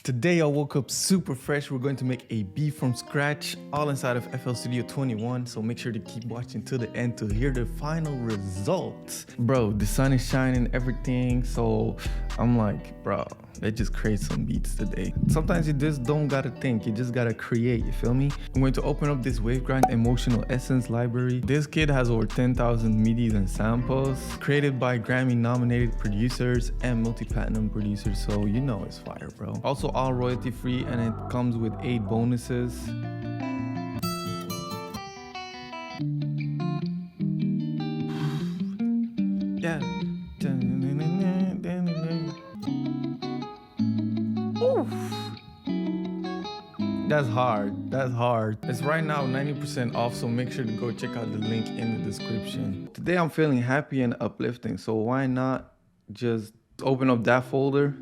Today I woke up super fresh. We're going to make a beat from scratch, all inside of FL Studio 21. So make sure to keep watching till the end to hear the final result. Bro, the sun is shining, everything. So I'm like, bro, let's just create some beats today. Sometimes you just don't gotta think, you just gotta create, you feel me? I'm going to open up this Wavegrind Emotional Essence library. This kit has over 10,000 MIDIs and samples, created by Grammy nominated producers and multi-platinum producers. So you know it's fire, bro. Also all royalty free, and it comes with 8 bonuses. Yeah. Oof. That's hard. That's hard. It's right now 90% off, so make sure to go check out the link in the description. Today I'm feeling happy and uplifting, so why not just open up that folder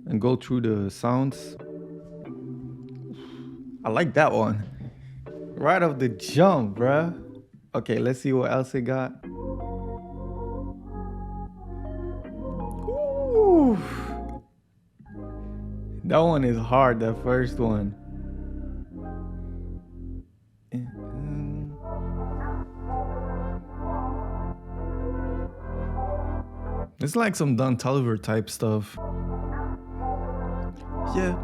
and go through the sounds. I like that one. Right off the jump, bruh. Okay, let's see what else it got. Ooh. That one is hard, that first one. It's like some Don TOLIVER type stuff. Yeah.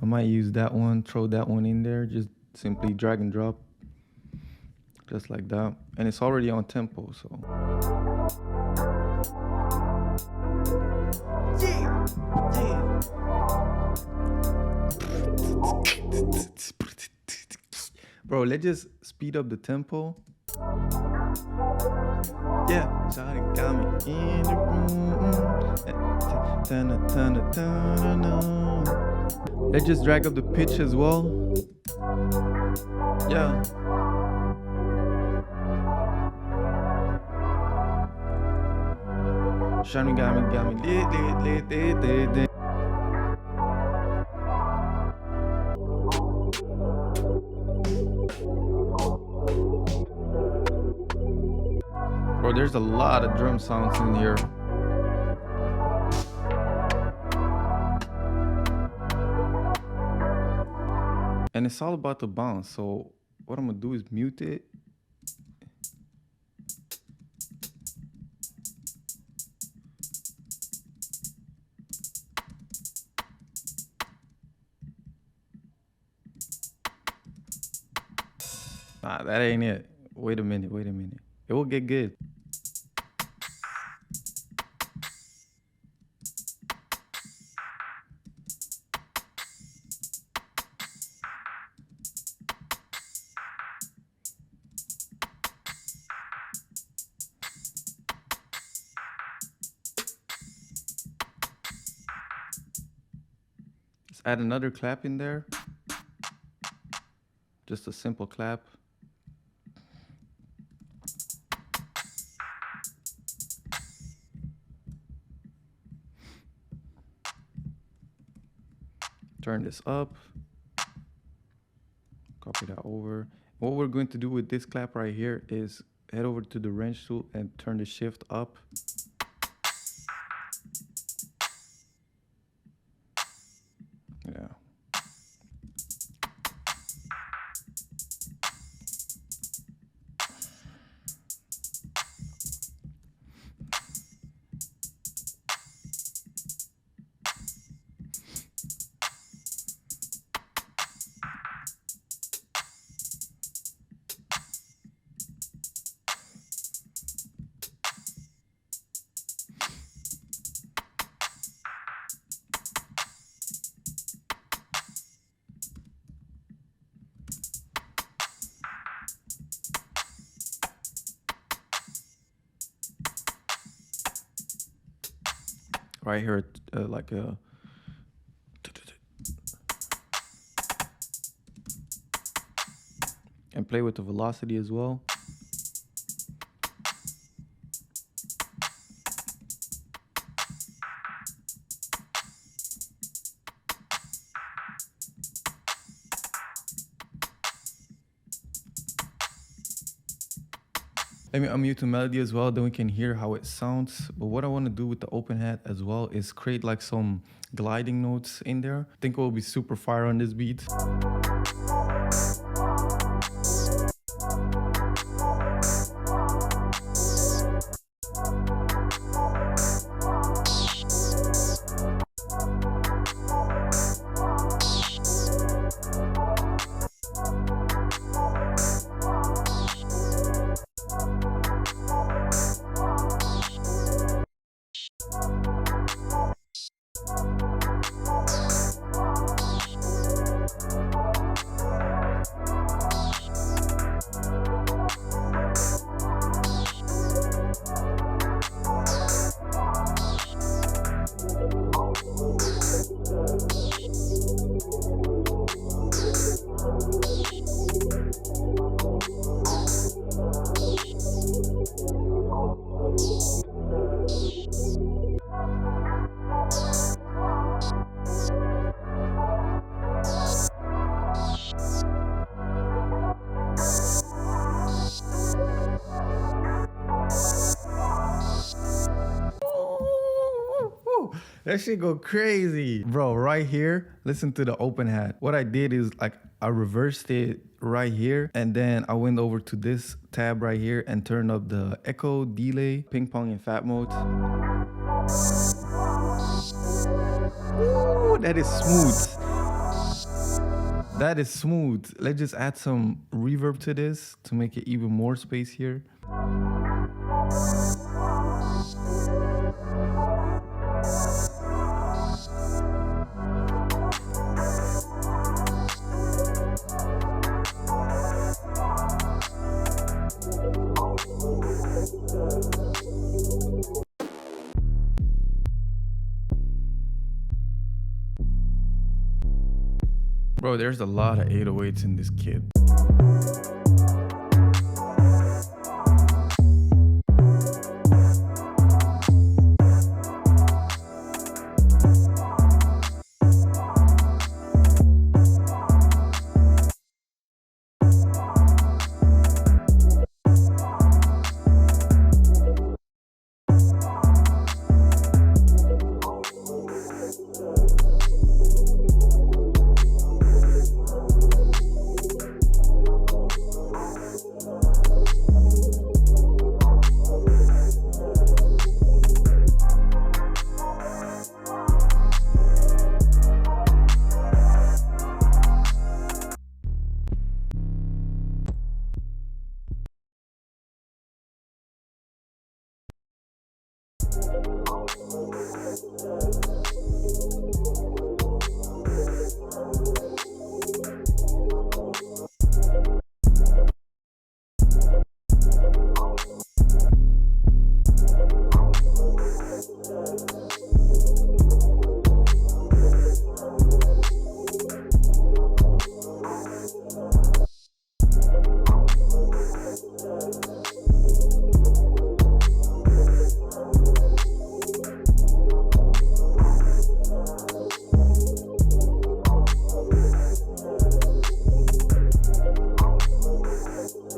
I might use that one, throw that one in there, just simply drag and drop. Just like that. And it's already on tempo, so. Yeah. Yeah. Bro, let's just speed up the tempo. Yeah, Shawty got me in the room. Let's just drag up the pitch as well. Yeah. Shawty got me lit. Bro, there's a lot of drum sounds in here. And it's all about the bounce. So what I'm gonna do is mute it. Nah, that ain't it. Wait a minute. It will get good. Let's add another clap in there. Just a simple clap. Turn this up. Copy that over. What we're going to do with this clap right here is head over to the wrench tool and turn the shift up. Yeah. Right here, like a. And play with the velocity as well. Let me unmute the melody as well, then we can hear how it sounds. But what I want to do with the open hat as well is create like some gliding notes in there. I think it will be super fire on this beat. That shit go crazy. Bro, right here, listen to the open hat. What I did is like I reversed it right here and then I went over to this tab right here and turned up the echo, delay, ping pong and fat mode. Ooh, that is smooth. That is smooth. Let's just add some reverb to this to make it even more space here. Bro, there's a lot of 808s in this kit.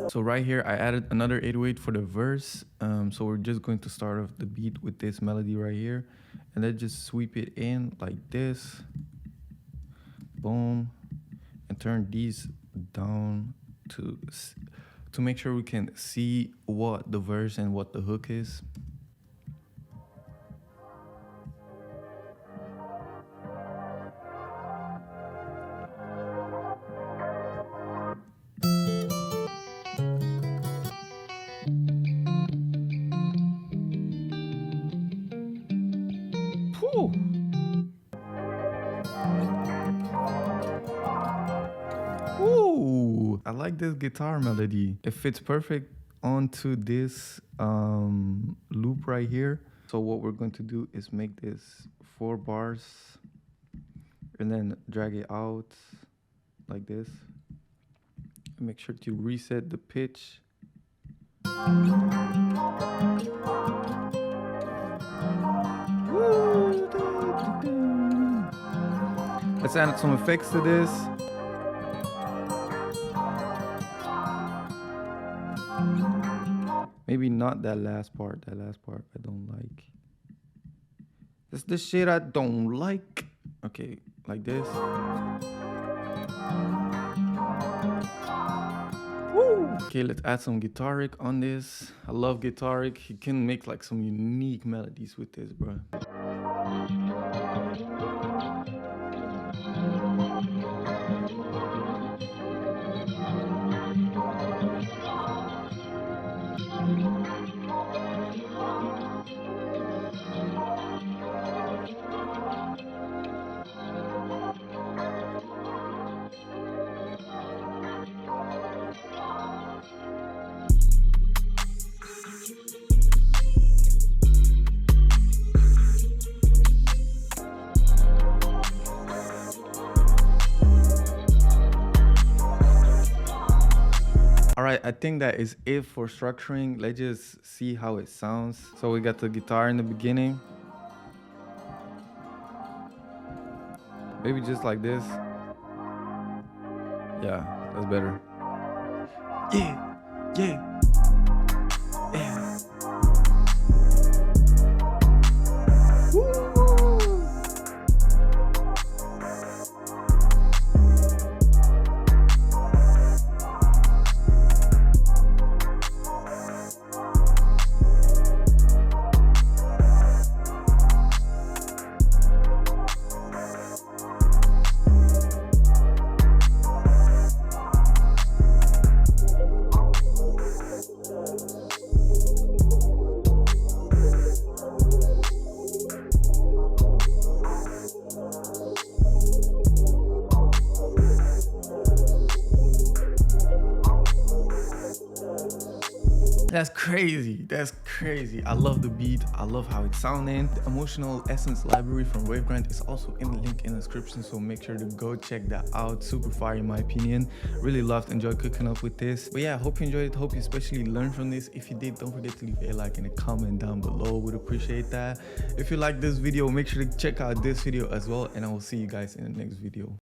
So right here, I added another 808 for the verse. So we're just going to start off the beat with this melody right here. And then just sweep it in like this. Boom. And turn these down to make sure we can see what the verse and what the hook is. Whew. Ooh, I like this guitar melody. It fits perfect onto this loop right here. So what we're going to do is make this 4 bars and then drag it out like this. Make sure to reset the pitch. Let's add some effects to this. not that last part. That last part I don't like. That's the shit I don't like. Okay, like this. Woo! Okay, let's add some guitaric on this. I love guitaric. You can make like some unique melodies with this, bro. All right, I think that is it for structuring. Let's just see how it sounds. So we got the guitar in the beginning. Maybe just like this. Yeah, that's better. Yeah, yeah, yeah. Woo! That's crazy. That's crazy. I love the beat. I love how it's sounding. The emotional essence library from Wavegrind is also in the link in the description, so make sure to go check that out. Super fire in my opinion. Really loved, enjoyed cooking up with this. But yeah, hope you enjoyed it. Hope you especially learned from this. If you did, don't forget to leave a like and a comment down below. Would appreciate that. If you like this video, make sure to check out this video as well, and I will see you guys in the next video.